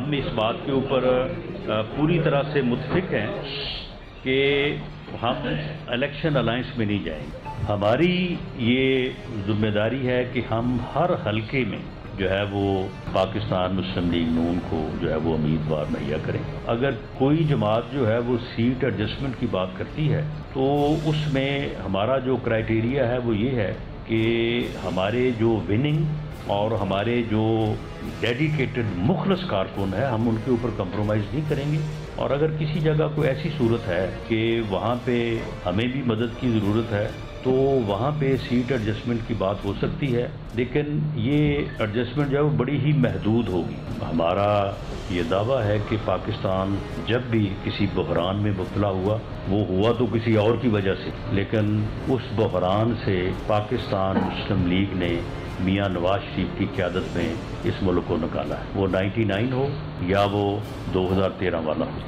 हम इस बात के ऊपर पूरी तरह से मुत्फिक हैं कि हम इलेक्शन अलायंस में नहीं जाएंगे। हमारी ये जिम्मेदारी है कि हम हर हलके में जो है वो पाकिस्तान मुस्लिम लीग नून को जो है वो उम्मीदवार मुहैया करें। अगर कोई जमात जो है वो सीट एडजस्टमेंट की बात करती है तो उसमें हमारा जो क्राइटेरिया है वो ये है कि हमारे जो विनिंग और हमारे जो डेडिकेटेड मुखलस कारकुन है हम उनके ऊपर कंप्रोमाइज़ नहीं करेंगे। और अगर किसी जगह कोई ऐसी सूरत है कि वहाँ पे हमें भी मदद की ज़रूरत है तो वहाँ पे सीट एडजस्टमेंट की बात हो सकती है, लेकिन ये एडजस्टमेंट जो है वो बड़ी ही महदूद होगी। हमारा ये दावा है कि पाकिस्तान जब भी किसी बहरान में मुब्तला हुआ वो हुआ तो किसी और की वजह से, लेकिन उस बहरान से पाकिस्तान मुस्लिम लीग ने मियाँ नवाज शरीफ की क़यादत में इस मुल्क को निकाला है, वो 99 हो या वो 2013 वाला हो।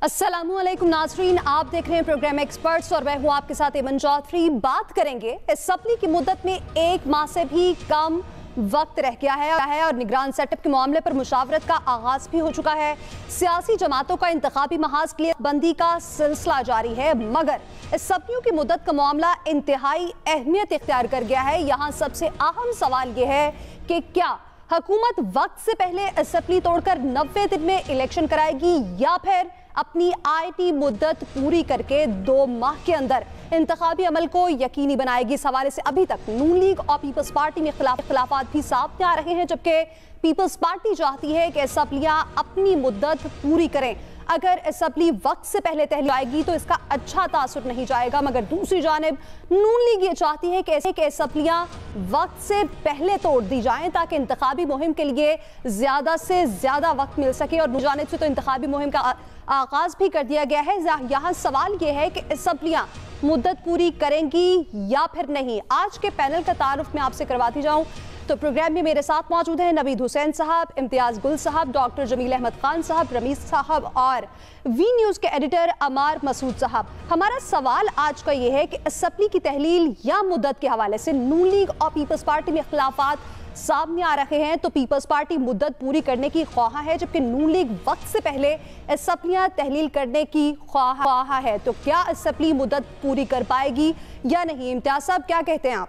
अस्सलामुअलैकुम नाज़रीन, आप देख रहे हैं प्रोग्राम एक्सपर्ट्स और मैं हूं आपके साथ एमन चौधरी। बात करेंगे असम्बली की मुद्दत में 1 माह से भी कम वक्त रह गया है और निगरान सेटअप के मामले पर मुशावरत का आगाज भी हो चुका है। सियासी जमातों का इंतखाबी महाज के लिए बंदी का सिलसिला जारी है, मगर असम्बलियों की मुद्दत का मामला इंतहाई अहमियत इख्तियार कर गया है। यहाँ सबसे अहम सवाल यह है कि क्या हुकूमत वक्त से पहले असम्बली तोड़कर 90 दिन में इलेक्शन कराएगी या फिर अपनी आईटी मुद्दत पूरी करके 2 माह के अंदर इंतखाबी अमल को यकीनी बनाएगी। इस हवाले से अभी तक नून लीग और पीपल्स पार्टी में खिलाफात भी सामने आ रहे हैं, जबकि पीपल्स पार्टी चाहती है कि असम्बलियां अपनी मुद्दत पूरी करें। अगर असम्बली वक्त से पहले तहलील आएगी तो इसका अच्छा तासुर नहीं जाएगा, मगर दूसरी जानिब नून लीग ये चाहती है कि असम्बलियां वक्त से पहले तोड़ दी जाएं ताकि इंतखाबी मुहिम के लिए ज्यादा से ज्यादा वक्त मिल सके। और जानिब से तो इंतखाबी मुहिम का आगाज भी कर दिया गया है। यहाँ सवाल ये है कि असम्बलियां मुद्दत पूरी करेंगी या फिर नहीं। आज के पैनल का तारुफ मैं आपसे करवाती जाऊं तो प्रोग्राम में मेरे साथ मौजूद हैं नवीद हुसैन साहब, इम्तियाज गुल साहब, डॉक्टर जमील अहमद खान साहब, रमीज साहब और वी न्यूज़ के एडिटर अमार मसूद साहब। हमारा सवाल आज का ये है कि असम्बली की तहलील या मुद्दत के हवाले से नून लीग और पीपल्स पार्टी में खिलाफात सामने आ रहे हैं। तो पीपल्स पार्टी मुद्दत पूरी करने की ख्वाह है, जबकि नून लीग वक्त से पहले असम्बलियां तहलील करने की ख्वाह है। तो क्या असम्बली मुद्दत पूरी कर पाएगी या नहीं? इम्तियाज साहब, क्या कहते हैं आप?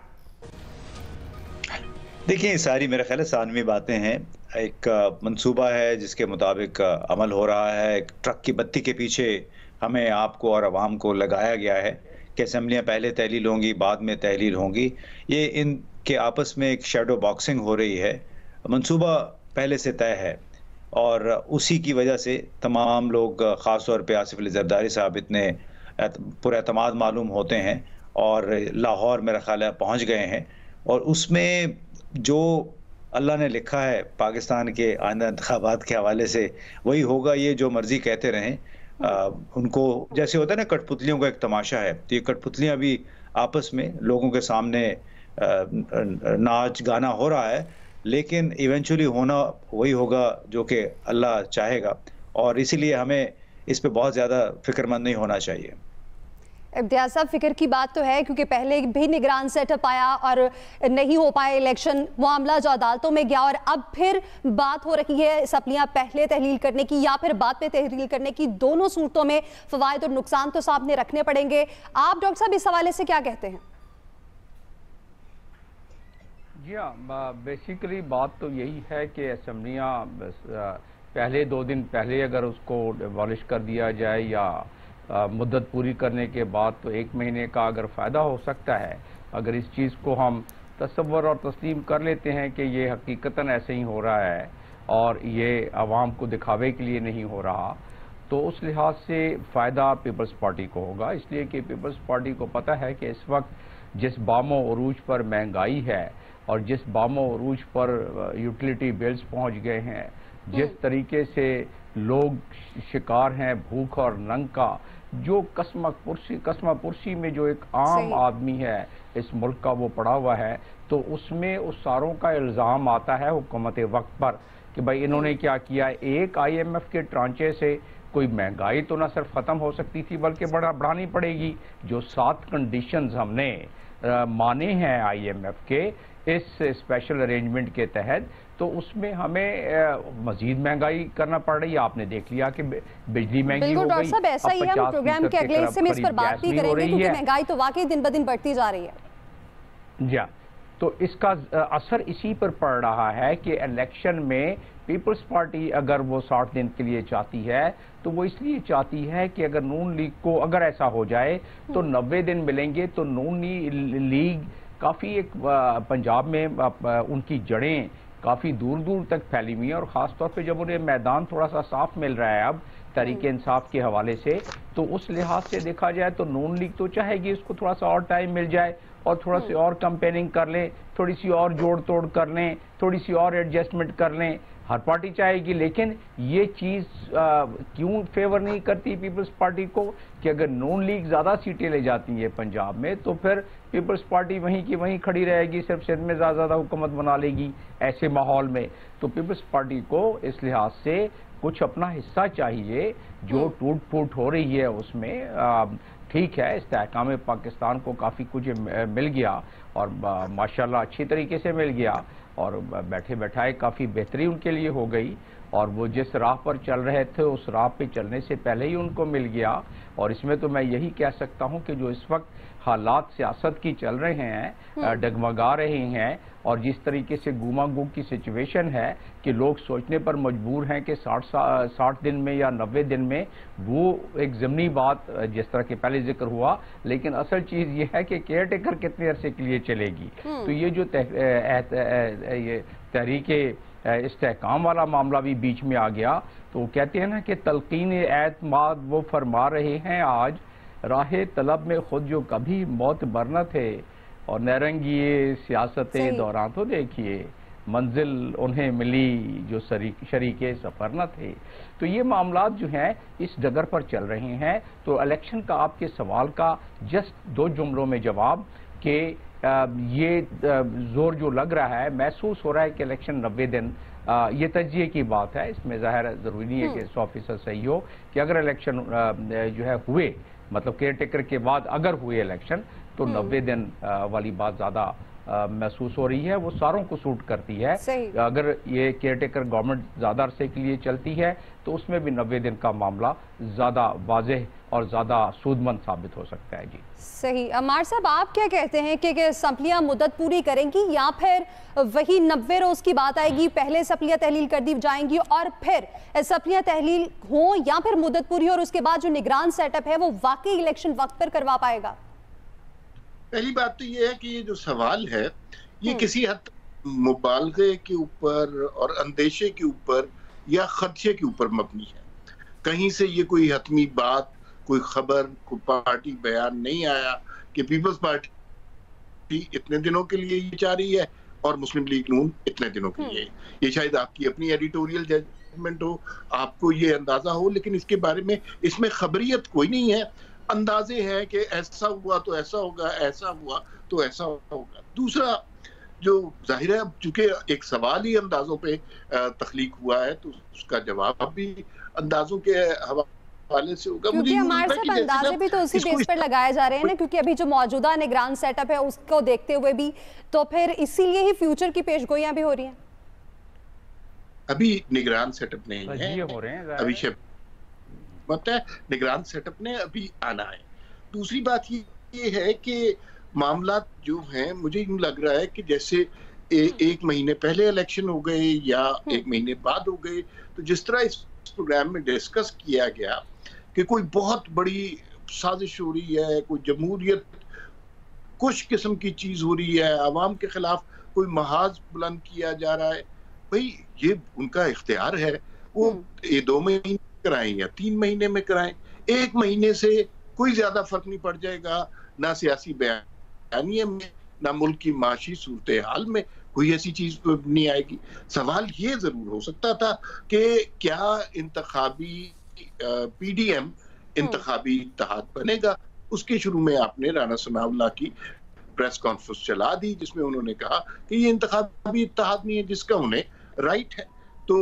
देखिए, सारी मेरे ख्याल सानवी बातें हैं। एक मंसूबा है जिसके मुताबिक अमल हो रहा है। एक ट्रक की बत्ती के पीछे हमें, आपको और अवाम को लगाया गया है कि असम्बलियाँ पहले तहलील होंगी, बाद में तहलील होंगी। ये इनके आपस में एक शेडो बॉक्सिंग हो रही है। मंसूबा पहले से तय है और उसी की वजह से तमाम लोग, ख़ास तौर पे आसिफ अली ज़रदारी साहब इतने पुरएतमाद मालूम होते हैं और लाहौर मेरा ख्याल है पहुँच गए हैं। और उसमें जो अल्लाह ने लिखा है पाकिस्तान के आइंदा इंतखाबात के हवाले से वही होगा। ये जो मर्जी कहते रहें, उनको जैसे होता है ना, कठपुतलियों का एक तमाशा है, तो ये कठपुतलियाँ भी आपस में लोगों के सामने नाच गाना हो रहा है, लेकिन इवेंचुअली होना वही होगा जो कि अल्लाह चाहेगा। और इसीलिए हमें इस पे बहुत ज़्यादा फिक्रमंद नहीं होना चाहिए। इम्तियाज साहब, फिक्र की बात तो है क्योंकि पहले भी निगरान सेटअप आया और नहीं हो पाए इलेक्शन, मामला जो अदालतों में गया और अब फिर बात हो रही है असम्बलियां पहले तहलील करने की या फिर बाद में तहलील करने की। दोनों सूरतों में फवायद और नुकसान तो सामने रखने पड़ेंगे। आप डॉक्टर साहब इस हवाले से क्या कहते हैं? जी हाँ, बेसिकली बात तो यही है कि असम्बलियाँ पहले 2 दिन पहले अगर उसको एबॉलिश कर दिया जाए या मुद्दत पूरी करने के बाद तो 1 महीने का अगर फ़ायदा हो सकता है। अगर इस चीज़ को हम तसव्वुर और तस्लीम कर लेते हैं कि ये हकीकतन ऐसे ही हो रहा है और ये आवाम को दिखावे के लिए नहीं हो रहा, तो उस लिहाज से फ़ायदा पीपल्स पार्टी को होगा। इसलिए कि पीपल्स पार्टी को पता है कि इस वक्त जिस बामो अरूज पर महंगाई है और जिस बामो अरूज पर यूटिलिटी बिल्स पहुँच गए हैं, जिस तरीके से लोग शिकार हैं भूख और नंग का, जो कसमा पुरसी में जो एक आम आदमी है इस मुल्क का वो पड़ा हुआ है, तो उसमें उस सारों का इल्ज़ाम आता है हुकूमत वक्त पर कि भाई इन्होंने क्या किया। एक IMF के ट्रांचे से कोई महंगाई तो ना सिर्फ ख़त्म हो सकती थी बल्कि बढ़ानी पड़ेगी। जो 7 कंडीशंस हमने माने हैं IMF के इस स्पेशल अरेंजमेंट के तहत, तो उसमें हमें मजीद महंगाई करना पड़ रही है। आपने देख लिया कि बिजली महंगी हो गई। डॉक्टर साहब, ऐसा ही है, हम प्रोग्राम के अगले हिस्से में इस पर बात भी करेंगे क्योंकि महंगाई तो वाकई दिन ब दिन बढ़ती जा रही है। जी, तो इसका असर इसी पर पड़ रहा है कि इलेक्शन में पीपल्स पार्टी अगर वो 60 दिन के लिए चाहती है तो वो इसलिए चाहती है कि अगर नून लीग को अगर ऐसा हो जाए तो 90 दिन मिलेंगे, तो नून लीग काफ़ी एक पंजाब में उनकी जड़ें काफ़ी दूर दूर तक फैली हुई हैं, और ख़ास तौर पे जब उन्हें मैदान थोड़ा सा साफ मिल रहा है अब तहरीक इंसाफ के हवाले से, तो उस लिहाज से देखा जाए तो नून लीग तो चाहेगी इसको थोड़ा सा और टाइम मिल जाए और थोड़ा सी और कंपेयरिंग कर लें, थोड़ी सी और जोड़ तोड़ कर लें, थोड़ी सी और एडजस्टमेंट कर लें, हर पार्टी चाहेगी। लेकिन ये चीज़ क्यों फेवर नहीं करती पीपल्स पार्टी को कि अगर नून लीग ज़्यादा सीटें ले जाती है पंजाब में तो फिर पीपल्स पार्टी वहीं की वहीं खड़ी रहेगी, सिर्फ सिंध में ज़्यादा हुकूमत बना लेगी। ऐसे माहौल में तो पीपल्स पार्टी को इस लिहाज से कुछ अपना हिस्सा चाहिए। जो टूट फूट हो रही है उसमें ठीक है, इस्तेहकाम पाकिस्तान को काफ़ी कुछ मिल गया और माशाल्लाह अच्छी तरीके से मिल गया, और बैठे बैठाए काफ़ी बेहतरी उनके लिए हो गई, और वो जिस राह पर चल रहे थे उस राह पे चलने से पहले ही उनको मिल गया। और इसमें तो मैं यही कह सकता हूं कि जो इस वक्त हालात सियासत की चल रहे हैं, डगमगा रहे हैं, और जिस तरीके से गुमागू की सिचुएशन है कि लोग सोचने पर मजबूर हैं कि 60 दिन में या 90 दिन में, वो एक ज़मनी बात जिस तरह के पहले जिक्र हुआ, लेकिन असल चीज़ ये है कि केयर टेकर कितने अरसे के लिए चलेगी। तो ये जो तहरीके इस्तेहकाम वाला मामला भी बीच में आ गया, तो वो कहते हैं ना कि तलकीन एतमाद वो फरमा रहे हैं आज, राहे तलब में खुद जो कभी मौत बरना थे, और नरंगी सियासतें दौरान तो देखिए मंजिल उन्हें मिली जो शरीके सफ़र न थे। तो ये मामलात जो हैं इस डगर पर चल रहे हैं। तो इलेक्शन का आपके सवाल का जस्ट 2 जुमलों में जवाब कि ये जोर जो लग रहा है, महसूस हो रहा है कि इलेक्शन 90 दिन, ये तजिए की बात है, इसमें ज़ाहिर ज़रूरी नहीं है कि 100% सही हो कि अगर इलेक्शन जो है हुए, मतलब केयर टेकर के बाद अगर हुए इलेक्शन, तो 90 दिन वाली बात ज़्यादा महसूस हो रही है, वो सारों को सूट करती है। अगर ये केयर टेकर गवर्नमेंट ज़्यादा अरसे के लिए चलती है तो उसमें भी 90 दिन का मामला ज़्यादा वाज़ेह और ज़्यादा सूदमंद साबित हो सकता है। जी सही। अमार साहब, आप क्या कहते हैं कि असम्बलियाँ मुद्दत पूरी करेंगी या फिर वही 90 रोज़ की बात आएगी, पहले असम्बलियाँ तहलील कर दी जाएंगी और फिर असम्बलियाँ तहलील हों, या फिर मुद्दत पूरी हो और उसके बाद जो निगरान सेटअप है वो वाकई इलेक्शन वक्त पर करवा पाएगा? पहली बात तो ये है कि ये जो सवाल है ये किसी हद मुबालगे के ऊपर और अंदेशे के ऊपर या खदशे के ऊपर मबनी है। कहीं से ये कोई हतमी बात, कोई खबर, कोई पार्टी बयान नहीं आया कि पीपल्स पार्टी इतने दिनों के लिए ये चाह रही है और मुस्लिम लीग नून इतने दिनों के लिए। ये शायद आपकी अपनी एडिटोरियल जजमेंट हो, आपको ये अंदाजा हो, लेकिन इसके बारे में इसमें खबरियत कोई नहीं है। अंदाजे हैं कि ऐसा हुआ तो ऐसा होगा, ऐसा हुआ तो ऐसा होगा। दूसरा जो जाहिर है, चूंकि एक सवाल ही अंदाजों पे तख्लीक हुआ है तो उसका जवाब भी अंदाजों के हवाले से होगा। क्योंकि हमारे साथ अंदाजे भी तो उसी बेस पर लगाए जा रहे हैं ना, क्योंकि अभी जो मौजूदा निगरान सेटअप है उसको देखते हुए भी, तो फिर इसीलिए ही फ्यूचर की पेशगोइयां भी हो रही हैं। अभी निगरान सेटअप नहीं है, हो रहे हैं अभी मतलब निगरान सेटअप ने अभी आना है। दूसरी बात ये है कि मामला जो हैं, मुझे यूं लग रहा है कि जैसे एक महीने पहले इलेक्शन हो गए या एक महीने बाद हो गए, तो जिस तरह इस प्रोग्राम में डिस्कस किया गया कि कोई बहुत बड़ी साजिश हो रही है, कोई जमहूरियत कुछ किस्म की चीज हो रही है, आवाम के खिलाफ कोई महाज बुलंद किया जा रहा है, भाई ये उनका इख्तियार है। वो ये 2 महीने कराएं या 3 महीने में कराएं, 1 महीने से कोई ज्यादा फर्क नहीं पड़ जाएगा, ना सियासी बयानिए में, ना मुल्क की माशी सूरत हाल में कोई ऐसी चीज नहीं आएगी। सवाल ये जरूर हो सकता था कि क्या इंतखाबी PDM इंतखाबी इत्तेहाद बनेगा। उसके शुरू में आपने राना सनाउल्लाह की प्रेस कॉन्फ्रेंस चला दी जिसमें उन्होंने कहा कि ये इंतखाबी इत्तेहाद नहीं है जिसका उन्हें राइट है। तो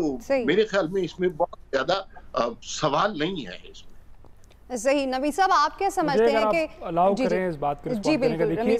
मेरे ख्याल में इसमें बहुत ज्यादा सवाल नहीं है इसमें। सही। नबी साहब, आप क्या समझते हैं कि अलाउ करें इस बात को जी बिल्कुल। देखिए,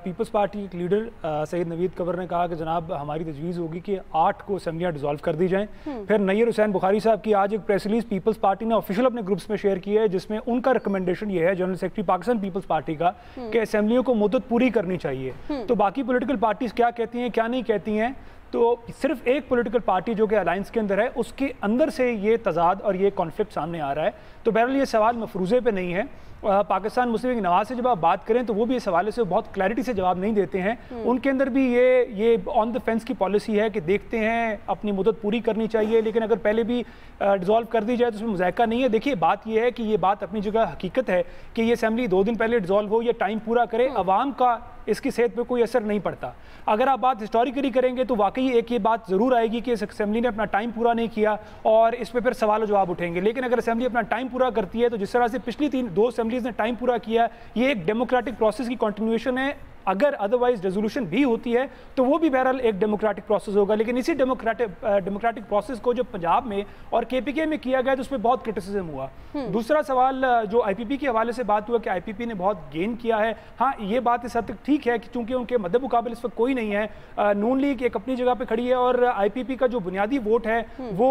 पीपल्स पार्टी के लीडर सैयद नवीद कवर ने कहा कि जनाब हमारी तजवीज़ होगी कि 8 को असेंबलियाँ डिसॉल्व कर दी जाएं। फिर नैयर हुसैन बुखारी साहब की आज एक प्रेस रिलीज पीपल्स पार्टी ने ऑफिशियल अपने ग्रुप्स में शेयर की है, जिसमें उनका रिकमेंडेशन ये है, general secretary Pakistan Peoples Party का, कि असेंबलियों को मुद्दत पूरी करनी चाहिए। तो बाकी पोलिटिकल पार्टीज क्या कहती हैं क्या नहीं कहती हैं, तो सिर्फ एक पॉलिटिकल पार्टी जो कि अलायंस के अंदर है उसके अंदर से ये तजाद और ये कॉन्फ्लिक्ट सामने आ रहा है। तो बहरहाल ये सवाल मफरूज़े पे नहीं है। पाकिस्तान मुस्लिम लीग नवाज से जब आप बात करें तो वो भी इस हवाले से बहुत क्लैरिटी से जवाब नहीं देते हैं। उनके अंदर भी ये ऑन द फेंस की पॉलिसी है कि देखते हैं, अपनी मुद्दत पूरी करनी चाहिए, लेकिन अगर पहले भी डिसॉल्व कर दी जाए तो उसमें मुज़ायका नहीं है। देखिए, बात यह है कि ये बात अपनी जगह हकीकत है कि ये असेंबली 2 दिन पहले डिसॉल्व हो या टाइम पूरा करे, अवाम का इसकी सेहत पर कोई असर नहीं पड़ता। अगर आप बात हिस्टोरिकली करेंगे तो वाकई एक ये बात ज़रूर आएगी कि इस असेंबली ने अपना टाइम पूरा नहीं किया और इस पर फिर सवाल जवाब उठेंगे। लेकिन अगर असेंबली अपना टाइम पूरा करती है तो जिस तरह से पिछली 2 असेंबलीज ने टाइम पूरा किया, ये एक डेमोक्रेटिक प्रोसेस की कंटिन्यूएशन है। अगर अदरवाइज रेजोल्यूशन भी होती है तो वो भी बहरहाल एक डेमोक्रेटिक प्रोसेस होगा। लेकिन इसी डेमोक्रेटिक प्रोसेस को जो पंजाब में और केपीके में किया गया तो उसमें बहुत क्रिटिसिज्म हुआ। दूसरा सवाल जो आईपीपी के हवाले से बात हुआ कि आईपीपी ने बहुत गेन किया है, हाँ ये बात इस हद तक ठीक है कि चूंकि उनके मद्दे मुकाबले इस वक्त कोई नहीं है, नून लीग एक अपनी जगह पर खड़ी है और आईपीपी का जो बुनियादी वोट है वो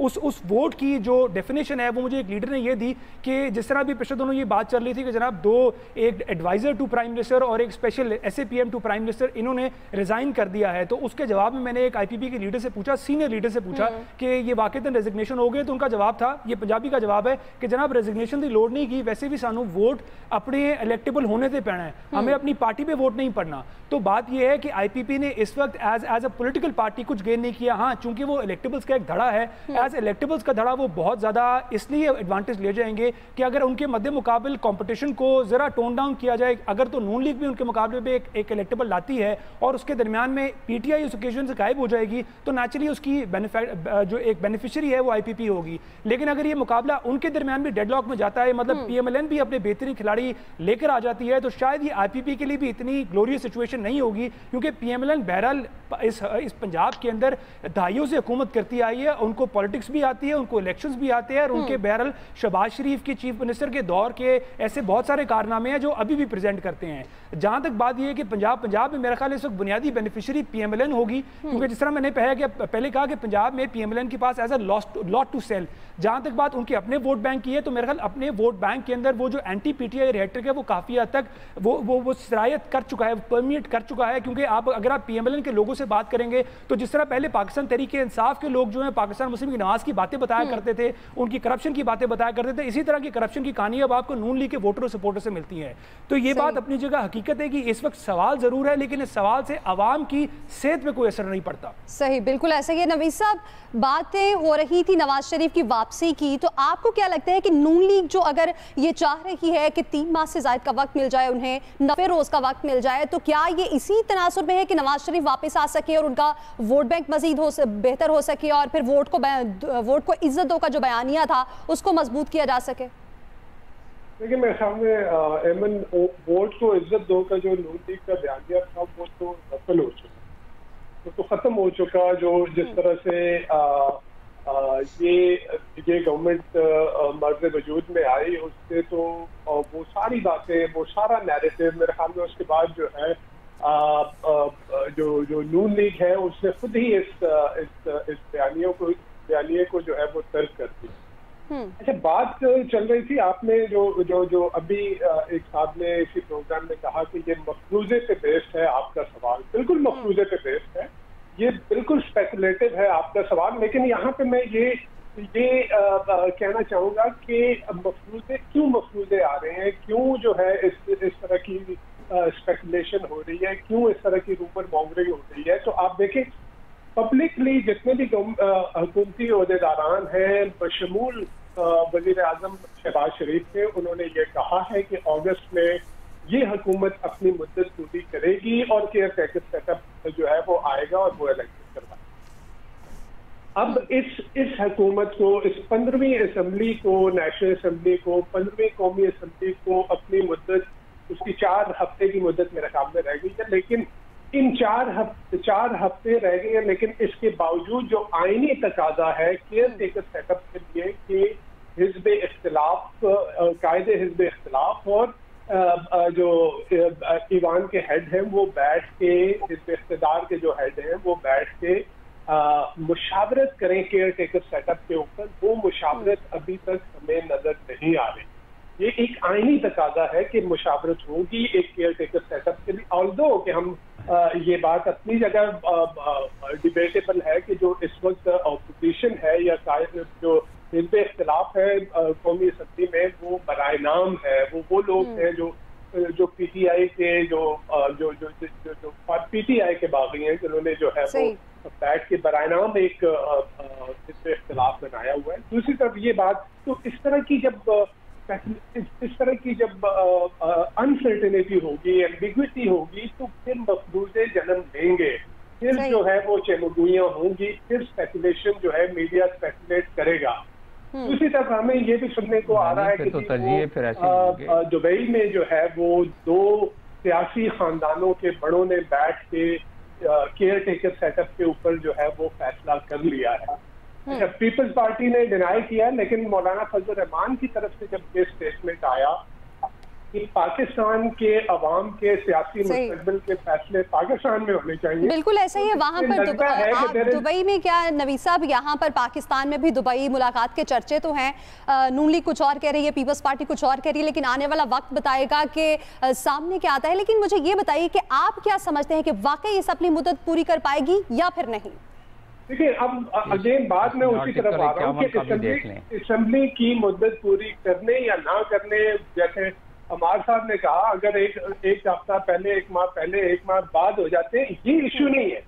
उस वोट की जो डेफिनेशन है वो मुझे एक लीडर ने ये दी कि जिस तरह भी पिछले दोनों ये बात चल रही थी कि जनाब 2 एक एडवाइजर टू प्राइम मिनिस्टर और एक स्पेशल एसएपीएम टू प्राइम मिनिस्टर इन्होंने रिजाइन कर दिया है। तो उसके जवाब में मैंने एक आईपीपी के लीडर से पूछा, सीनियर लीडर से पूछा कि ये वाकईतन रेजिग्नेशन हो गए, तो उनका जवाब था, ये पंजाबी का जवाब है कि जनाब रेजिग्नेशन की लोड नहीं की, वैसे भी सानू वोट अपने इलेक्टेबल होने से पैना है, हमें अपनी पार्टी पे वोट नहीं पड़ना। तो बात यह है कि आईपीपी ने इस वक्त एज अ पॉलिटिकल पार्टी कुछ गेन नहीं किया। हाँ, चूंकि वो इलेक्टेबल्स का एक धड़ा है, एज इलेक्टेबल्स का धड़ा वो बहुत ज्यादा इसलिए एडवांटेज ले जाएंगे कि अगर उनके मध्य मुकाबले कंपटीशन को जरा टोन डाउन किया जाए, अगर तो नून लीग भी उनके मुकाबले में एक इलेक्टेबल लाती है और उसके दरमियान में पीटीआई उस ओकेजन से गायब हो जाएगी तो नेचुरली उसकी जो एक बेनिफिशियरी है वो आईपीपी होगी। लेकिन अगर ये मुकाबला उनके दरमियान भी डेडलॉक में जाता है, मतलब पीएमएलएन भी अपने बेहतरीन खिलाड़ी लेकर आ जाती है, तो शायद ये आईपीपी के लिए भी इतनी ग्लोरियस सिचुएशन नहीं होगी, क्योंकि पीएमएलएन बहरहाल इस पंजाब के अंदर दहाइयों से हुकूमत करती आई है, उनको पॉलिटिक्स भी आती है, उनको इलेक्शंस भी आते हैं और उनके बहरहाल शहबाज शरीफ की चीफ मिनिस्टर के दौर के ऐसे बहुत सारे कारनामे हैं जो अभी भी प्रेजेंट करते हैं। जहां तक बात यह है कि पंजाब में मेरा ख्याल इस वक्त बुनियादी बेनिफिशियरी पीएमएलएन होगी, क्योंकि जिस तरह मैंने पहले कहा कि पंजाब में पीएमएलएन के पास as a lot to sell. जहां तक बात उनके अपने वोट बैंक की है तो मेरा ख्याल अपने वोट बैंक के अंदर वो जो एंटी पीटीआई रेटरिक है वो काफी हद तक वो सरायत कर चुका है, परमिट कर चुका है। क्योंकि अगर आप पीएमएलएन के लोगों से बात करेंगे तो जिस तरह पहले पाकिस्तान तहरीक इंसाफ के लोग जो है पाकिस्तान मुस्लिम लीग नवाज की बातें बताया करते थे, उनकी करप्शन की बातें बताया करते थे, इसी तरह की करप्शन की कहानी अब आपको नून लीग के वोटरों सपोर्टर से मिलती है। तो ये बात अपनी जगह हकीकत है कि इस वक्त सवाल जरूर है, लेकिन इस सवाल से आवाम की सेहत पे कोई असर नहीं पड़ता। सही, बिल्कुल ऐसा ही है। नवीद साहब, बातें हो रही थी नवाज शरीफ की वापसी की, तो आपको क्या लगता है कि नून लीग जो अगर ये चाह रही है कि 3 माह से ज्यादा का वक्त मिल जाए, उन्हें 90 रोज का वक्त मिल जाए, तो क्या ये इसी तनासुर में है कि नवाज शरीफ वापस आ सके और उनका वोट बैंक मजीद बेहतर हो सके और फिर वोट को इज्जत दो का जो बयानिया था उसको मजबूत किया जा सके? देखिए, मेरे ख्याल में एमन वोट को इज्जत दो का जो नून लीग का बयानिया था वो तो नफल हो चुका, वो तो खत्म हो चुका। जो जिस तरह से ये गवर्नमेंट मर्ज़ वजूद में आई उससे तो वो सारी बातें, वो सारा नैरेटिव मेरे ख्याल में उसके बाद जो है जो नून लीग है उसने खुद ही इस बयानिए को जो है वो तर्क कर दिया। अच्छा, बात चल रही थी, आपने जो अभी एक साहब ने इसी प्रोग्राम में कहा कि ये मफरूजे पे बेस्ड है आपका सवाल। बिल्कुल मफरूजे पे बेस्ड है, ये बिल्कुल स्पेकुलेटिव है आपका सवाल। लेकिन यहाँ पे मैं ये कहना चाहूंगा कि क्यों मफरूजे आ रहे हैं, क्यों जो है इस तरह की स्पेकुलेशन हो रही है, क्यों इस तरह की रूमर मॉन्गरिंग हो रही है। तो आप देखें, पब्लिकली जितने भी हुकूमती ओहदेदारान हैं बशमूल वजीर आजम शहबाज शरीफ के, उन्होंने ये कहा है कि अगस्त में ये हुकूमत अपनी मुद्दत पूरी करेगी और केयर टेकर सेटअप जो है वो आएगा और वो इलेक्शन करवाएगा। अब इस हुकूमत को, इस 15वीं असम्बली को, नेशनल असम्बली को, 15वीं कौमी असम्बली को अपनी मुद्दत, उसकी 4 हफ्ते की मुद्दत मेरे ख्याल में रह गई है, लेकिन इन 4 हफ्ते रह गए हैं, लेकिन इसके बावजूद जो आईनी तकाजा है केयर टेकर सेटअप के लिए कि हिज़्ब इख्तिलाफ, कायदे हिज़्ब इख्तिलाफ और जो ईवान के हेड हैं वो बैठ के, हिज़्ब इख्तिदार के जो हेड हैं वो बैठ के मुशावरत करें केयर टेकर सेटअप के ऊपर, वो मुशावरत अभी तक हमें नजर नहीं आ रही। ये एक आईनी तकाजा है कि मुशावरत होगी एक केयर टेकर सेटअप के लिए, ऑल्दो कि हम ये बात अपनी जगह डिबेटेबल है कि जो इस वक्त ऑपोजिशन है या जो हिज़्ब इख्तिलाफ है कौमी असम्बली में, वो बराए नाम है, वो लोग हैं जो पीटीआई के जो पीटीआई के बागी हैं, जिन्होंने जो है वो बैठ के बराए नाम एक हिज़्ब इख्तिलाफ बनाया हुआ है। दूसरी तरफ ये बात, तो इस तरह की जब अनसर्टेनिटी होगी, एम्बिग्विटी होगी, तो फिर मफरूज़े जन्म लेंगे, फिर जो है वो चमगुइयाँ होंगी, फिर स्पेकुलेशन जो है मीडिया स्पेकुलेट करेगा। दूसरी तरफ हमें ये भी सुनने को आ रहा है कि दुबई में जो है वो 2 सियासी खानदानों के बड़ों ने बैठ के केयर टेकर सेटअप के ऊपर जो है वो फैसला कर लिया है। पीपल्स पार्टी ने डिनाई किया, लेकिन मौलाना फजल रहमान की तरफ से जब ये स्टेटमेंट आया कि पाकिस्तान के अवाम के सियासी मुस्तकबिल के फैसले पाकिस्तान में होने चाहिए, बिल्कुल ऐसा ही है। वहाँ पर दुबई में क्या नवीद साहब, यहाँ पर पाकिस्तान में भी दुबई मुलाकात के चर्चे तो हैं, नून लीग कुछ और कह रही है, पीपल्स पार्टी कुछ और कह रही है, लेकिन आने वाला वक्त बताएगा कि सामने क्या आता है। लेकिन मुझे ये बताइए कि आप क्या समझते हैं कि वाकई इस अपनी मुद्दत पूरी कर पाएगी या फिर नहीं? देखिए, अब अगेन बाद में उसी तरफ आ रहा हूँ कि असम्बली की मुद्दत पूरी करने या ना करने, जैसे अमार साहब ने कहा, अगर एक हफ्ता पहले, 1 माह पहले, 1 माह बाद हो जाते हैं, ये इश्यू नहीं है।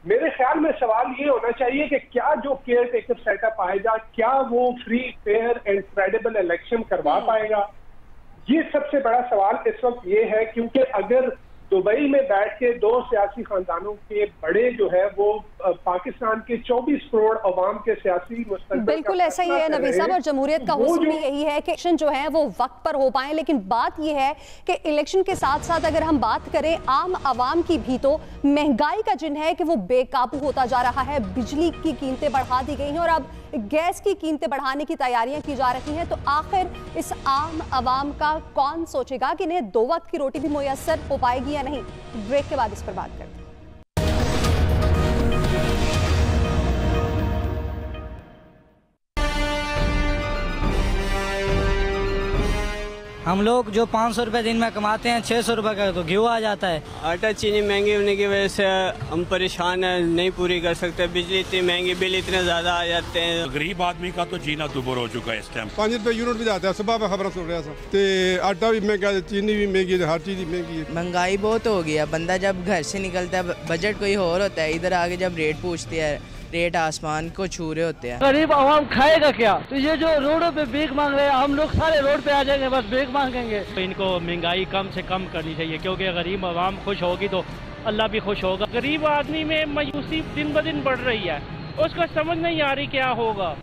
मेरे ख्याल में सवाल ये होना चाहिए कि क्या जो केयर टेकर सेटअप आएगा, क्या वो free, fair and credible election करवा पाएगा? ये सबसे बड़ा सवाल इस वक्त ये है, क्योंकि अगर दुबई में बैठ के 2 सियासी खानदानों के बड़े जो है वो पाकिस्तान के 24 करोड़ अवाम के सियासी मुस्तकबिल, बिल्कुल ऐसा ही है नबी साहब, और जमहूरियत का हुस्न भी यही है कि इलेक्शन जो है वो वक्त पर हो पाए। लेकिन बात ये है कि इलेक्शन के साथ साथ अगर हम बात करें आम आवाम की भी, तो महंगाई का जिन है कि वो बेकाबू होता जा रहा है। बिजली की कीमतें बढ़ा दी गई हैं और अब गैस की कीमतें बढ़ाने की तैयारियां की जा रही हैं। तो आखिर इस आम आवाम का कौन सोचेगा कि इन्हें 2 वक्त की रोटी भी मुयस्सर हो पाएगी या नहीं? ब्रेक के बाद इस पर बात करते हैं। हम लोग जो 500 रुपये दिन में कमाते हैं, 600 रुपये का तो घी आ जाता है। आटा चीनी महंगी होने की वजह से हम परेशान हैं, नहीं पूरी कर सकते। बिजली इतनी महंगी, बिल इतने ज्यादा आ जाते हैं। गरीब आदमी का तो जीना दुभर हो चुका है इस टाइम। 5 रुपये यूनिट भी जाता है, सुबह में खबर सुन रहा था। आटा भी महंगा है, चीनी भी महंगी है, हर चीज महंगी है। महंगाई बहुत हो गई है। बंदा जब घर से निकलता है, बजट कोई और होता है, इधर आगे जब रेट पूछते हैं, रेट आसमान को छू रहे होते हैं। गरीब आवाम खाएगा क्या? तो ये जो रोडों पे भीख मांग रहे हैं, हम लोग सारे रोड पे आ जाएंगे, बस भीख मांगेंगे। तो इनको महंगाई कम से कम करनी चाहिए, क्योंकि गरीब आवाम खुश होगी तो अल्लाह भी खुश होगा। गरीब आदमी में मायूसी दिन ब दिन बढ़ रही है, उसको समझ नहीं आ रही क्या होगा।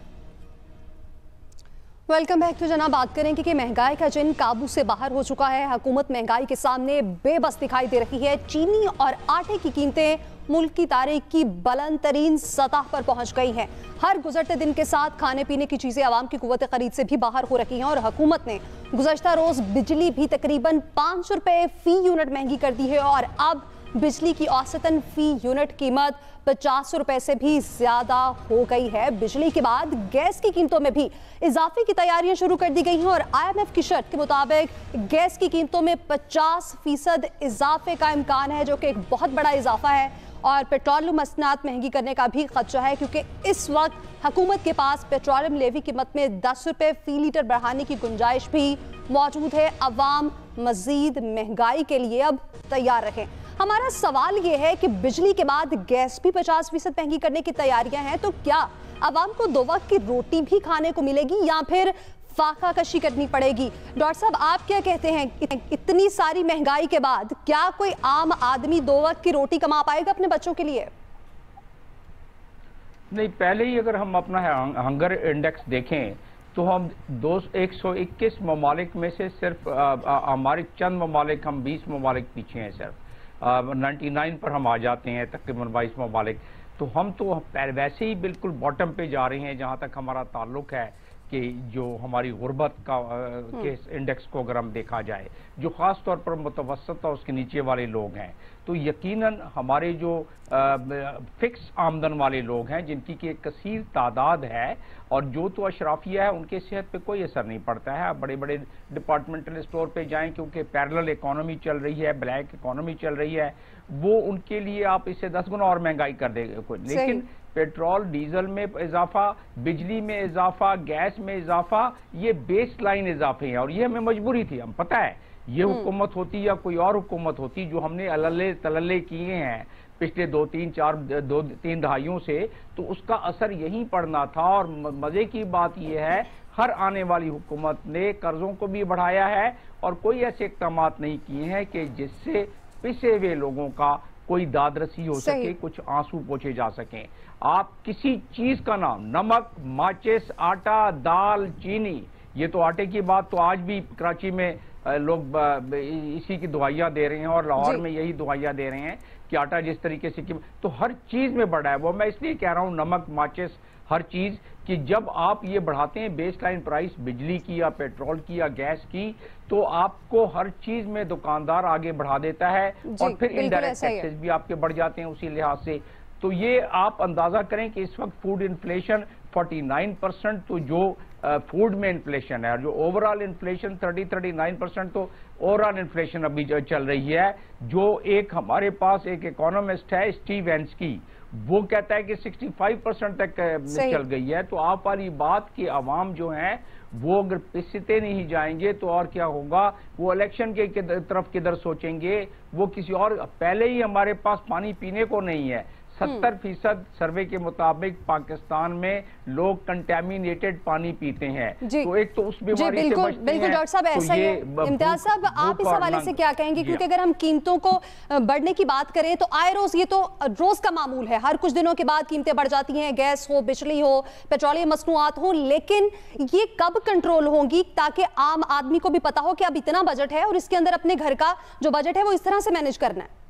Welcome back. तो जनाब बात करें कि महंगाई का जिन काबू से बाहर हो चुका है। हुकूमत महंगाई के सामने बेबस दिखाई दे रही है। चीनी और आटे की कीमतें मुल्क की तारीख की बुलंद तरीन सतह पर पहुंच गई हैं। हर गुजरते दिन के साथ खाने पीने की चीजें आवाम की कुव्वत खरीद से भी बाहर हो रही हैं और हुकूमत ने गुज़श्ता रोज बिजली भी तकरीबन 5 रुपए फी यूनिट महंगी कर दी है और अब बिजली की औसतन फी यूनिट कीमत 50 रुपए से भी ज्यादा हो गई है। बिजली के बाद गैस की कीमतों में भी इजाफे की तैयारियां शुरू कर दी गई हैं और IMF की शर्त के मुताबिक गैस की कीमतों में 50% इजाफे का इम्कान है, जो कि एक बहुत बड़ा इजाफा है। और पेट्रोलियम मसनात महंगी करने का भी खदशा है, क्योंकि इस वक्त हुकूमत के पास पेट्रोलियम लेवी कीमत में 10 रुपए फी लीटर बढ़ाने की गुंजाइश भी मौजूद है। अवाम मजीद महंगाई के लिए अब तैयार रहें। हमारा सवाल यह है कि बिजली के बाद गैस भी 50% महंगी करने की तैयारियां हैं, तो क्या अवाम को 2 वक्त की रोटी भी खाने को मिलेगी या फिर फाका कशी करनी पड़ेगी? डॉक्टर साहब, आप क्या कहते हैं, इतनी सारी महंगाई के बाद क्या कोई आम आदमी 2 वक्त की रोटी कमा पाएगा अपने बच्चों के लिए? नहीं, पहले ही अगर हम अपना हंगर इंडेक्स देखें तो हम 121 ममालिक में से सिर्फ हमारे चंद ममालिक, हम 20 ममालिक पीछे हैं सिर्फ। 99 पर हम आ जाते हैं तकरीबन 22 ममालिक। तो हम तो वैसे ही बिल्कुल बॉटम पे जा रहे हैं जहाँ तक हमारा ताल्लुक है कि जो हमारी गुर्बत का के इंडेक्स को अगर हम देखा जाए, जो ख़ास तौर पर मुतवसत और उसके नीचे वाले लोग हैं, तो यकीनन हमारे जो फिक्स आमदन वाले लोग हैं जिनकी की एक कसीर तादाद है, और जो तो अशराफिया है उनके सेहत पे कोई असर नहीं पड़ता है। आप बड़े बड़े डिपार्टमेंटल स्टोर पे जाएं क्योंकि पैरेलल इकोनॉमी चल रही है, ब्लैक इकोनॉमी चल रही है, वो उनके लिए आप इससे 10 गुना और महंगाई कर देंगे। लेकिन पेट्रोल डीजल में इजाफा, बिजली में इजाफा, गैस में इजाफा, ये बेस लाइन इजाफे हैं और ये हमें मजबूरी थी। हम पता है ये हुकूमत होती या कोई और हुकूमत होती, जो हमने अलल्ले तलल्ले किए हैं पिछले 2-3 दहाइयों से, तो उसका असर यहीं पड़ना था। और मजे की बात यह है हर आने वाली हुकूमत ने कर्जों को भी बढ़ाया है और कोई ऐसे इक़दाम नहीं किए हैं कि जिससे पिसे हुए लोगों का कोई दादरसी हो सके, कुछ आंसू पोंछे जा सकें। आप किसी चीज का नाम, नमक, माचिस, आटा, दाल, चीनी, ये तो आटे की बात तो आज भी कराची में लोग इसी की दुआइयां दे रहे हैं और लाहौर में यही दुआइयां दे रहे हैं कि आटा जिस तरीके से तो हर चीज में बढ़ा है। वो मैं इसलिए कह रहा हूं नमक, माचिस, हर चीज कि जब आप ये बढ़ाते हैं बेस लाइन प्राइस बिजली की या पेट्रोल की या गैस की, तो आपको हर चीज में दुकानदार आगे बढ़ा देता है और फिर इनडायरेक्ट टैक्सेस भी आपके बढ़ जाते हैं उसी लिहाज से। तो ये आप अंदाजा करें कि इस वक्त फूड इन्फ्लेशन 49%, तो जो फूड में इन्फ्लेशन है, जो ओवरऑल इन्फ्लेशन 30-39%, तो ओवरऑल इन्फ्लेशन अभी चल रही है। जो एक हमारे पास एक इकोनॉमिस्ट है स्टीव वेंस्की, वो कहता है कि 65% तक चल गई है। तो आप वाली बात कि अवाम जो है वो अगर पिसते नहीं जाएंगे तो और क्या होगा, वो इलेक्शन के तरफ किधर सोचेंगे, वो किसी और। पहले ही हमारे पास पानी पीने को नहीं है। 70% सर्वे के मुताबिक पाकिस्तान में लोग कंटेमिनेटेड पानी पीते हैं। तो एक तो उस बीमारी से बचते हैं। बिल्कुल डॉक्टर साहब, ऐसा ही है। इम्तियाज साहब, आप इस हवाले से क्या कहेंगे? क्योंकि अगर हम कीमतों को बढ़ने की बात करें तो आए रोज ये तो रोज का मामूल है, हर कुछ दिनों के बाद कीमतें बढ़ जाती हैं, गैस हो, बिजली हो, पेट्रोलियम मसनूआत हो। लेकिन ये कब कंट्रोल होंगी ताकि आम आदमी को भी पता हो कि अब इतना बजट है और इसके अंदर अपने घर का जो बजट है वो इस तरह से मैनेज करना है?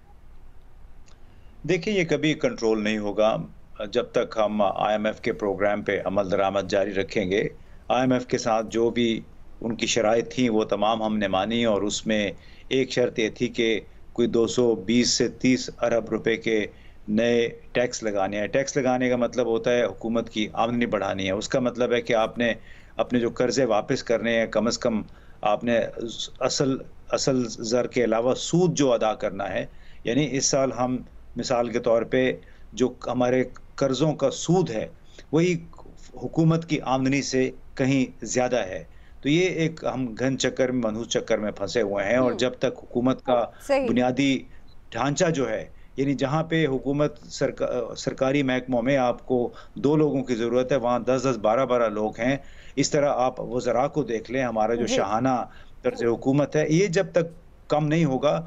देखिए, ये कभी कंट्रोल नहीं होगा जब तक हम IMF के प्रोग्राम पे अमल दरामद जारी रखेंगे। IMF के साथ जो भी उनकी शराइत थी वो तमाम हमने मानी और उसमें एक शर्त ये थी कि कोई 220 से 30 अरब रुपए के नए टैक्स लगाने हैं। टैक्स लगाने का मतलब होता है हुकूमत की आमदनी बढ़ानी है। उसका मतलब है कि आपने अपने जो कर्जे वापस करने हैं, कम से कम आपने असल ज़र के अलावा सूद जो अदा करना है। यानी इस साल हम मिसाल के तौर पे जो हमारे कर्जों का सूद है वही हुकूमत की आमदनी से कहीं ज़्यादा है। तो ये एक हम घन चक्कर में, मनहूस चक्कर में फंसे हुए हैं। और जब तक हुकूमत का बुनियादी ढांचा जो है, यानी जहाँ पे हुकूमत सरकारी महकमों में आपको 2 लोगों की ज़रूरत है, वहाँ 10-10, 12-12 लोग हैं। इस तरह आप वज़रा को देख लें, हमारा जो शाहाना तर्ज हुकूमत है, ये जब तक कम नहीं होगा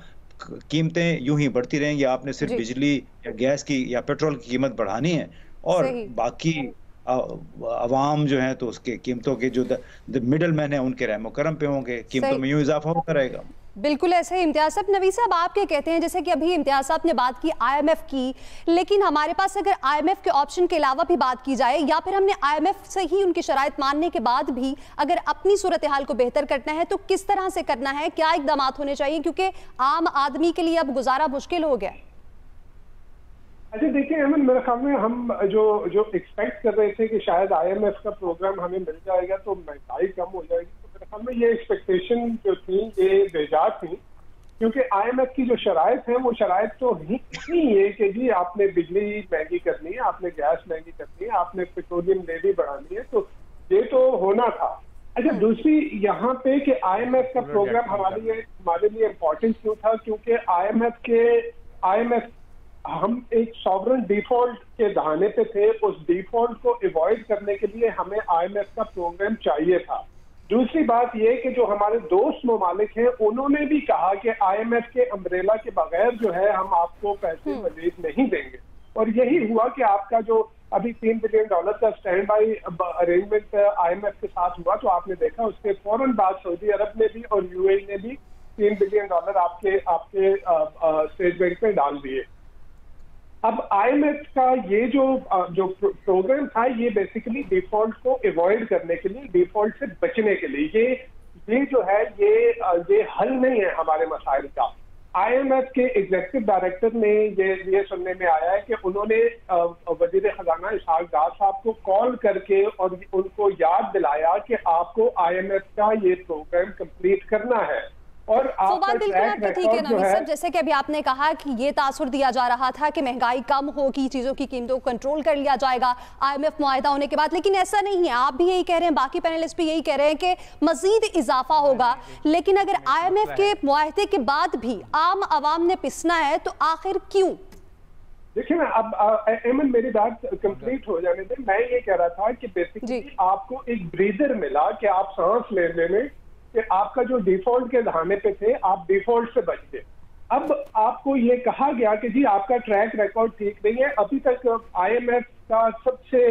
कीमतें यूं ही बढ़ती रहेंगी। आपने सिर्फ बिजली या गैस की या पेट्रोल की कीमत बढ़ानी है और बाकी अवाम जो है तो उसके कीमतों के जो मिडल मैन है उनके रहमो करम पे होंगे, कीमतों में यूं इजाफा होता रहेगा। बिल्कुल ऐसे ही। इम्तियाज साहब, नवी साहब आप क्या कहते हैं? जैसे कि अभी इम्तियाज साहब ने बात की IMF की, लेकिन हमारे पास अगर IMF के ऑप्शन के अलावा भी बात की जाए या फिर हमने IMF से ही उनकी शराइत मानने के बाद भी अगर अपनी सूरत हाल को बेहतर करना है तो किस तरह से करना है, क्या इकदाम होने चाहिए? क्योंकि आम आदमी के लिए अब गुजारा मुश्किल हो गया। अच्छा देखिए अमन, मेरे ख्याल में हम जो एक्सपेक्ट कर रहे थे कि शायद IMF का प्रोग्राम हमें मिल जाएगा तो महंगाई कम हो जाएगी, तो मेरे ख्याल में ये एक्सपेक्टेशन जो थी ये बेजा थी। क्योंकि IMF की जो शराइत है वो शराइत तो नहीं है कि जी आपने बिजली महंगी करनी है, आपने गैस महंगी करनी है, आपने पेट्रोलियम लेवी बढ़ानी है, तो ये तो होना था। अच्छा, दूसरी यहाँ पे कि IMF का प्रोग्राम हमारे लिए इम्पोर्टेंट क्यों था? क्योंकि IMF हम एक सॉवरन डिफॉल्ट के दहाने पे थे। उस डिफॉल्ट को अवॉइड करने के लिए हमें IMF का प्रोग्राम चाहिए था। दूसरी बात यह कि जो हमारे दोस्त ममालिक हैं उन्होंने भी कहा कि IMF के अम्ब्रेला के बगैर जो है हम आपको पैसे मजीद नहीं देंगे, और यही हुआ कि आपका जो अभी $3 बिलियन का स्टैंड बाई अरेंजमेंट IMF के साथ हुआ, तो आपने देखा उसके फौरन बाद सऊदी अरब ने भी और UAE ने भी $16 बिलियन आपके स्टेट बैंक में डाल दिए। अब IMF का ये जो प्रोग्राम था, ये बेसिकली डिफॉल्ट को अवॉइड करने के लिए, डिफॉल्ट से बचने के लिए, ये जो है ये हल नहीं है हमारे मसाइल का। IMF के एग्जीक्यूटिव डायरेक्टर ने ये सुनने में आया है कि उन्होंने वजीर खजाना इसहाक डार साहब को कॉल करके और उनको याद दिलाया कि आपको IMF का ये प्रोग्राम कंप्लीट करना है। और वो बात बिल्कुल आपकी ठीक है नवीद साहब, जैसे कि अभी आपने कहा कि ये तासुर दिया जा रहा था कि महंगाई कम होगी, चीजों की कीमतों को कंट्रोल कर लिया जाएगा IMF मुआहदा होने के बाद, लेकिन ऐसा नहीं है। आप भी यही कह रहे हैं, बाकी पैनलिस्ट भी यही कह रहे हैं कि मजीद इजाफा होगा। लेकिन अगर IMF के मुआहदे के बाद भी आम आवाम ने पिसना है तो आखिर क्यों? देखिए ना, अब एमन मेरी बात कंप्लीट हो जाने दें। मैं ये कह रहा था कि बेसिकली आपको एक ब्रीदर मिला कि आप सांस लेने में, कि आपका जो डिफॉल्ट के दहाने पे थे, आप डिफॉल्ट से बच गए। अब आपको ये कहा गया कि जी आपका ट्रैक रिकॉर्ड ठीक नहीं है। अभी तक IMF का सबसे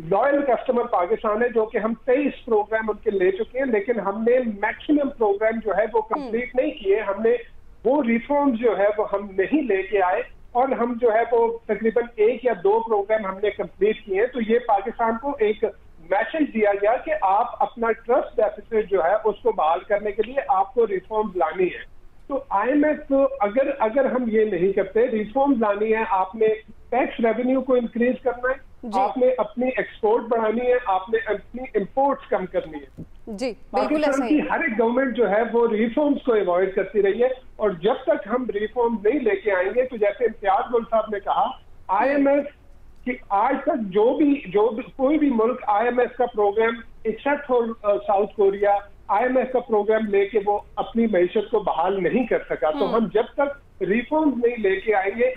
लॉयल कस्टमर पाकिस्तान है, जो कि हम 23 प्रोग्राम उनके ले चुके हैं, लेकिन हमने मैक्सिमम प्रोग्राम जो है वो कंप्लीट नहीं किए। हमने वो रिफॉर्म जो है वो हम नहीं लेके आए, और हम जो है वो तकरीबन 1 या 2 प्रोग्राम हमने कंप्लीट किए हैं। तो ये पाकिस्तान को एक मैसेज दिया गया कि आप अपना ट्रस्ट डेफिसिट जो है उसको बहाल करने के लिए आपको रिफॉर्म्स लानी है। तो IMF अगर हम ये नहीं करते, रिफॉर्म्स लानी है, आपने टैक्स रेवेन्यू को इंक्रीज करना है, आपने अपनी एक्सपोर्ट बढ़ानी है, आपने अपनी इंपोर्ट्स कम करनी है। जी बिल्कुल ऐसा ही हर एक गवर्नमेंट जो है वो रिफॉर्म्स को अवॉइड करती रही है, और जब तक हम रिफॉर्म नहीं लेके आएंगे, तो जैसे इम्तियाज गुल साहब ने कहा, IMF कि आज तक जो भी कोई भी मुल्क IMF का programme accept for South Korea IMF का प्रोग्राम लेके वो अपनी मैशत को बहाल नहीं कर सका। तो हम जब तक रिफॉर्म नहीं लेके आएंगे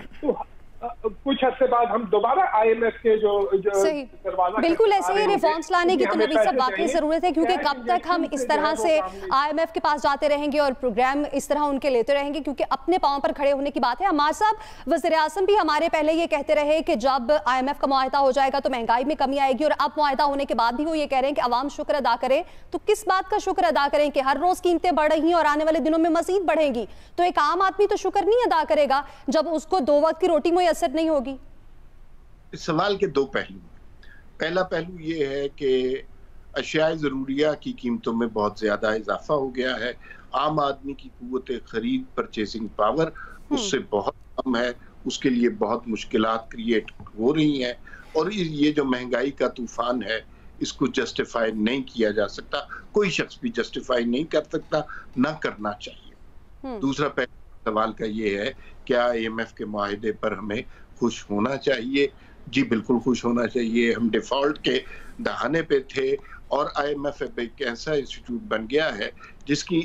तो कुछ अर्से बाद हम दोबारा IMF के जो दरवाजा, बिल्कुल ऐसे ही रिफॉर्म्स लाने की तो नवीद साहब वाकई जरूरत है, क्योंकि कब तक हम इस तरह से IMF के पास जाते रहेंगे और प्रोग्राम इस तरह उनके लेते रहेंगे, क्योंकि अपने पांव पर खड़े होने की बात है। अमार साहब, वज़ीर आज़म भी हमारे पहले ये कहते रहे कि जब IMF का मुआहदा हो जाएगा तो महंगाई में कमी आएगी, और अब मुआहदा होने के बाद भी वो ये कह रहे हैं कि अवाम शुक्र अदा करें। तो किस बात का शुक्र अदा करें कि हर रोज कीमतें बढ़ रही हैं और आने वाले दिनों में मजीद बढ़ेंगी? तो एक आम आदमी तो शुक्र नहीं अदा करेगा जब उसको 2 वक्त की रोटी मुयस्सर नहीं होगी। इस सवाल के 2 पहलू। पहला पहलू ये है कि अशियाए ज़रूरिया की कीमतों में बहुत ज़्यादा इजाफा हो गया है। आम आदमी की कुव्वत खरीद, परचेसिंग पावर उससे बहुत कम है, उसके लिए बहुत मुश्किलात क्रिएट हो रही हैं, और ये जो महंगाई का तूफान है इसको जस्टिफाई नहीं किया जा सकता। कोई शख्स भी जस्टिफाई नहीं कर सकता, ना करना चाहिए। दूसरा सवाल का ये है, क्या IMF के मुआहदे पर हमें खुश होना चाहिए? जी बिल्कुल खुश होना चाहिए। हम डिफॉल्ट के दहाने पे थे, और IMF एक ऐसा इंस्टीट्यूट बन गया है जिसकी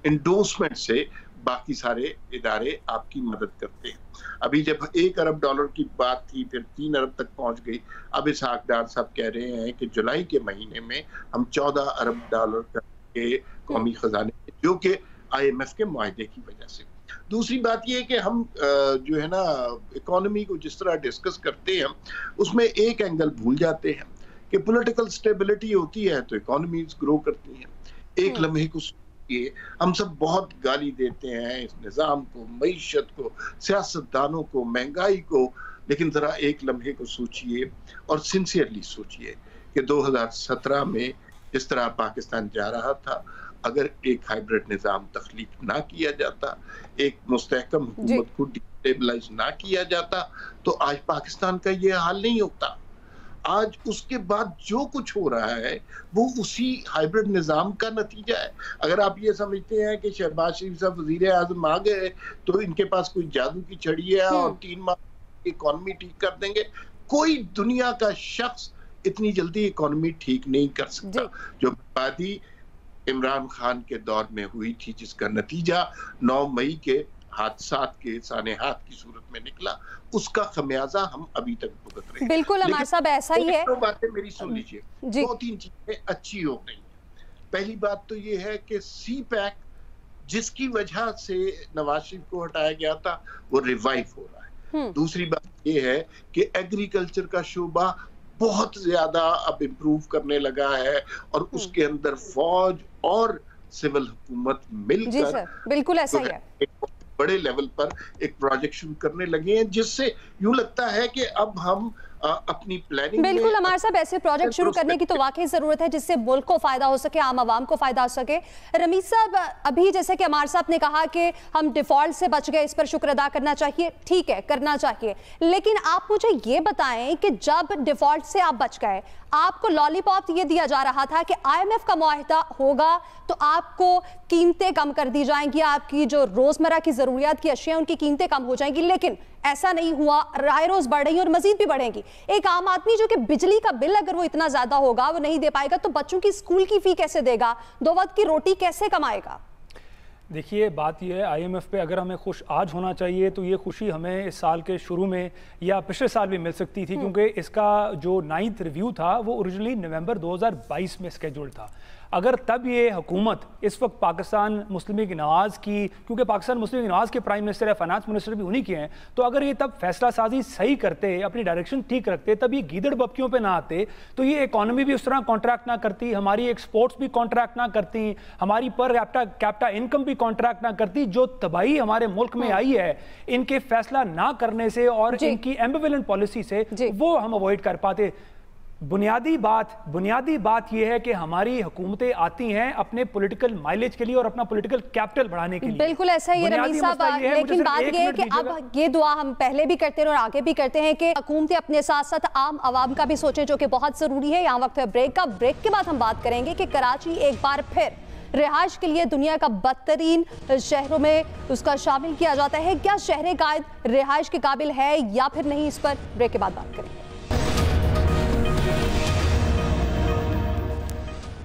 इंडोर्समेंट से बाकी सारे इदारे आपकी मदद करते हैं। अभी जब $1 अरब की बात थी, फिर 3 अरब तक पहुंच गई। अब इसहाक डार साहब कह रहे हैं कि जुलाई के महीने में हम $14 अरब के कौमी खजाने, जो कि IMF के मुआहदे की वजह से। दूसरी बात यह है कि हम जो है ना इकोनॉमी को जिस तरह डिस्कस करते हैं, उसमें एक एंगल भूल जाते हैं कि पॉलिटिकल स्टेबिलिटी होती है तो इकोनॉमीज ग्रो करती हैं। एक लम्हे को सोचिए, हम सब बहुत गाली देते हैं इस निज़ाम को, मईशत को, सियासतदानों को, महंगाई को, लेकिन जरा एक लम्हे को सोचिए और सिंसियरली सोचिए कि 2017 में जिस तरह पाकिस्तान जा रहा था, अगर एक हाइब्रिड निज़ाम तख्लीक ना किया जाता, एक मुस्तहकम हुकूमत को डिस्टेबलाइज ना किया जाता, तो आज पाकिस्तान का ये हाल नहीं होता। आज उसके बाद जो कुछ हो रहा है वो उसी हाइब्रिड निज़ाम का नतीजा है। अगर आप ये समझते हैं कि शहबाज शरीफ साहब वज़ीर आज़म आ गए तो इनके पास कोई जादू की छड़ी है और 3 माह इकोनॉमी ठीक कर देंगे, कोई दुनिया का शख्स इतनी जल्दी इकोनॉमी ठीक नहीं कर सकता। जो बर्बादी इमरान खान के दौर में हुई थी, जिसका नतीजा 9 मई के हादसात के सानेहात की सूरत में निकला, उसका खमियाजा हम अभी तक भुगत रहे हैं। बिल्कुल अमार साहब, ऐसा ही है। 2 बातें मेरी सुन लीजिए, 2-3 चीजें अच्छी हो गई। पहली बात तो ये है कि CPEC जिसकी वजह से नवाज शरीफ को हटाया गया था वो रिवाइव हो रहा है। दूसरी बात ये है कि एग्रीकल्चर का शोबा बहुत ज्यादा अब इम्प्रूव करने लगा है, और उसके अंदर फौज और सिविल हुकूमत मिलकर, जी सर, बिल्कुल ऐसा ही है, एक बड़े लेवल पर एक प्रोजेक्ट शुरू करने लगे हैं, जिससे यूं लगता है कि अब हम अपनी प्लानिंग बिल्कुल हमारे साहब ऐसे प्रोजेक्ट शुरू करने की तो वाकई जरूरत है जिससे मुल्क को फायदा हो सके, आम आवाम को फायदा हो सके। रमीज साहब, अभी जैसे कि अमार साहब ने कहा कि हम डिफॉल्ट से बच गए, इस पर शुक्र अदा करना चाहिए, ठीक है करना चाहिए, लेकिन आप मुझे ये बताएं कि जब डिफॉल्ट से आप बच गए, आपको लॉलीपॉप ये दिया जा रहा था कि IMF का मुआहिदा होगा तो आपको कीमतें कम कर दी जाएंगी, आपकी जो रोजमर्रा की जरूरियात की अशिया उनकी कीमतें कम हो जाएंगी, लेकिन ऐसा नहीं हुआ, राय रोज बढ़ रही और मजीद भी बढ़ेंगी। एक आम आदमी जो कि बिजली का बिल अगर वो इतना ज्यादा होगा वो नहीं दे पाएगा तो बच्चों की स्कूल की फी कैसे देगा, 2 वक्त की रोटी कैसे कमाएगा? देखिए बात यह है, IMF पे अगर हमें खुश आज होना चाहिए तो ये खुशी हमें इस साल के शुरू में या पिछले साल भी मिल सकती थी, क्योंकि इसका जो 9th रिव्यू था वो ओरिजिनली नवंबर 2022 में स्केड्यूल्ड था। अगर तब ये हुकूमत इस वक्त पाकिस्तान मुस्लिम लीग नवाज़ की, क्योंकि पाकिस्तान मुस्लिम लीग नवाज़ के प्राइम मिनिस्टर है, फाइनेंस मिनिस्टर भी उन्हीं के हैं, तो अगर ये तब फैसला साजी सही करते, अपनी डायरेक्शन ठीक रखते, तब ये गीदड़ बप्पियों पे ना आते, तो ये इकॉनमी भी उस तरह कॉन्ट्रैक्ट ना करती, हमारी एक्सपोर्ट्स भी कॉन्ट्रैक्ट ना करती, हमारी पर कैपिटा इनकम भी कॉन्ट्रैक्ट ना करती। जो तबाही हमारे मुल्क में आई है इनके फैसला ना करने से और इनकी एम्बिवेलेंट पॉलिसी से, वो हम अवॉइड कर पाते। बुनियादी बात यह है कि हमारी हुकूमतें आती हैं अपने पॉलिटिकल माइलेज के लिए और अपना पॉलिटिकल कैपिटल बढ़ाने के लिए। बिल्कुल ऐसा ही है रमीज साहब, लेकिन बात यह है कि अब ये दुआ हम पहले भी करते हैं और आगे भी करते हैं कि हुकूमतें अपने साथ साथ आम आवाम का भी सोचें, जो कि बहुत जरूरी है। यहाँ वक्त है ब्रेक का, ब्रेक के बाद हम बात करेंगे कि कराची एक बार फिर रिहाइश के लिए दुनिया का बदतरीन शहरों में उसका शामिल किया जाता है। क्या शहर कायद रिहाइश के काबिल है या फिर नहीं, इस पर ब्रेक के बाद बात करेंगे।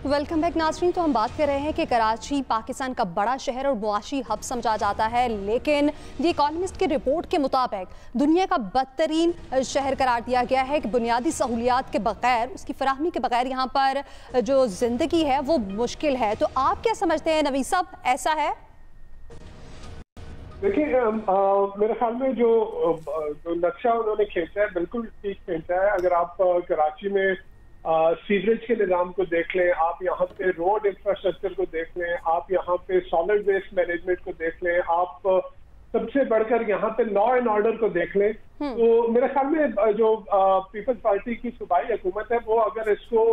वेलकम बैक नाज़रीन। तो हम बात कर रहे हैं कि कराची पाकिस्तान का बड़ा शहर और मुआशी हब समझा जाता है, लेकिन द इकोनॉमिस्ट की रिपोर्ट के मुताबिक दुनिया का बदतरीन शहर करार दिया गया है कि बुनियादी सहूलियात के बगैर, उसकी फराहमी के बगैर यहाँ पर जो ज़िंदगी है वो मुश्किल है। तो आप क्या समझते हैं नवीद साहब, ऐसा है? देखिए मेरे ख्याल में जो नक्शा उन्होंने खींचा है बिल्कुल ठीक खींचा है। अगर आप कराची में सीवरेज के निज़ाम को देख लें, आप यहाँ पे रोड इंफ्रास्ट्रक्चर को देख लें, आप यहाँ पे सॉलिड वेस्ट मैनेजमेंट को देख लें, आप सबसे बढ़कर यहाँ पे लॉ एंड ऑर्डर को देख लें, तो मेरे ख्याल में जो पीपल्स पार्टी की सूबाई हुकूमत है वो अगर इसको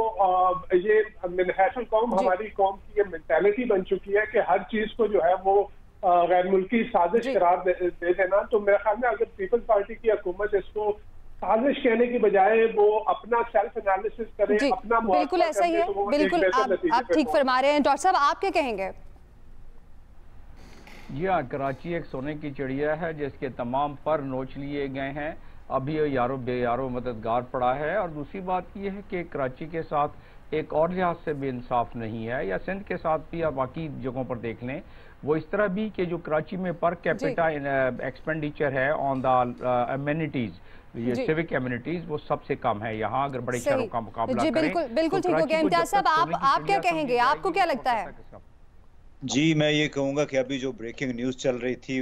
ये मिनहसल कौम, हमारी कौम की ये मेंटालिटी बन चुकी है कि हर चीज को जो है वो गैर मुल्की साजिश करार दे देना, तो मेरे ख्याल में अगर पीपल्स पार्टी की हुकूमत इसको साजिश कहने की बजाय वो अपना सेल्फ एनालिसिस करे, अपना बिल्कुल ऐसा ही है, बिल्कुल आप ठीक फरमा रहे हैं। डॉक्टर साहब आप क्या कहेंगे? जी हाँ, कराची एक सोने की चिड़िया है जिसके तमाम पर नोच लिए गए हैं, अभी यारो बेयारो मददगार पड़ा है। और दूसरी बात यह है कि कराची के साथ एक और लिहाज से भी इंसाफ नहीं है, या सिंध के साथ भी या बाकी जगहों पर देख लें, वो इस तरह भी कि जो कराची में पर कैपिटा एक्सपेंडिचर है ऑन द एमिनिटीज, ये सिविक एमिनिटीज, वो सबसे कम है यहाँ अगर बड़े शहरों का मुकाबला करें। बिल्कुल ठीक हो गया। इम्तियाज साहब आप क्या कहेंगे, आपको क्या लगता है? जी मैं ये कहूँगा कि अभी जो ब्रेकिंग न्यूज़ चल रही थी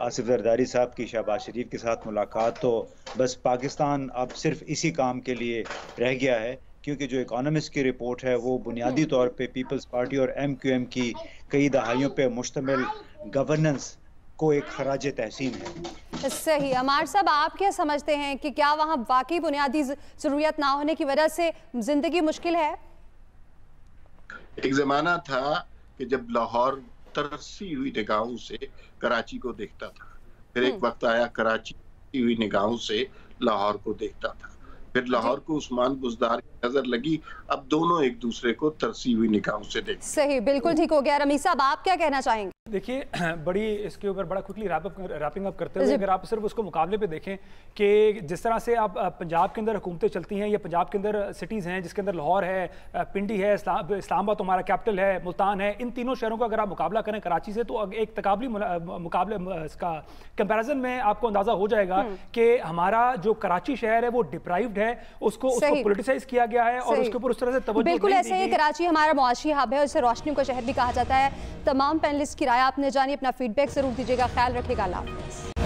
आसिफ जरदारी साहब की शहबाज शरीफ के साथ मुलाकात, तो बस पाकिस्तान अब सिर्फ इसी काम के लिए रह गया है, क्योंकि जो इकोनॉमिस्ट की रिपोर्ट है वो बुनियादी तौर पे पीपल्स पार्टी और MQM की कई दहाइयों पे मुश्तमिल गवर्नेंस को एक खराज तहसीन है। सही। अमार साहब आप क्या समझते हैं कि क्या वहाँ वाकई बुनियादी जरूरियात ना होने की वजह से जिंदगी मुश्किल है? एक जमाना था कि जब लाहौर तरसी हुई निगाहों से कराची को देखता था, फिर एक वक्त आया कराची हुई निगाहों से लाहौर को देखता था, फिर लाहौर को उस्मान बुज़दार की नजर लगी, अब दोनों एक दूसरे को तरसी हुई निगाहों से देखते। सही, बिल्कुल ठीक हो गया। रमीज साहब आप क्या कहना चाहेंगे? देखिए बड़ी इसके ऊपर बड़ा क्विकली रैपिंग अप करते हुए अगर आप सिर्फ उसको मुकाबले पे देखें कि जिस तरह से आप पंजाब के अंदर हुकूमतें चलती हैं या पंजाब के अंदर सिटीज़ हैं जिसके अंदर लाहौर है, पिंडी है, इस्लामाबाद तो हमारा कैपिटल है, मुल्तान है, इन तीनों शहरों का अगर आप मुकाबला करें कराची से तो एक तकाबली मुकाबले इसका कंपैरिजन में आपको अंदाजा हो जाएगा कि हमारा जो कराची शहर है वो डिप्राइव्ड है, उसको पॉलिटिसाइज किया गया है और उसके ऊपर उस तरह से तवज्जो बिल्कुल ऐसे ही कराची हमारा मुआशी हब है, उसे रोशनियों का शहर भी कहा जाता है। तमाम पैनलिस्ट की राय आपने जानी, अपना फीडबैक जरूर दीजिएगा। ख्याल रखिएगा। अल्लाह हाफ़िज़।